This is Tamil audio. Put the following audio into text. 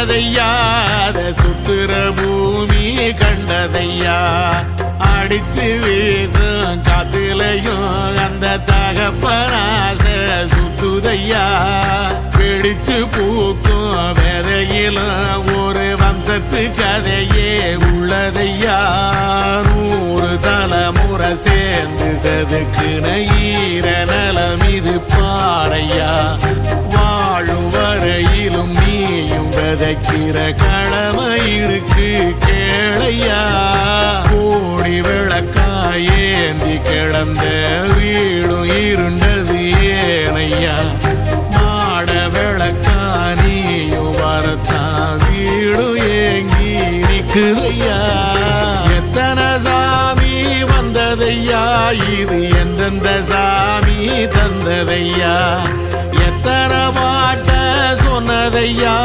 சொன்னதையா சுத்துற பூமி கண்டதையா அடிச்சு வீசும் காத்துலையும் அந்த தகப்பனாச சுத்துதையா பிடிச்சு பூக்கும் விதையிலும் ஒரு வம்சத்து கதையே உள்ளதையா 100 தலைமுறை சேர்ந்து செதுக்குன ஈர நலம் இது பாறையா வாழும் வரையிலும் நீயும் விதைக்கிற கடமை இருக்கு கேளையா கோடி விளக்காயேந்தி கிடந்த வீடும் இருண்டது ஏனையா மாட விளக்கா நீயும் வரத்தான் வீடும் ஏங்கி நிக்குதையா எத்தனை சாமி வந்ததையா இது எந்தெந்த சாமி தந்ததையா எத்தனை பாட்ட சொன்னதையா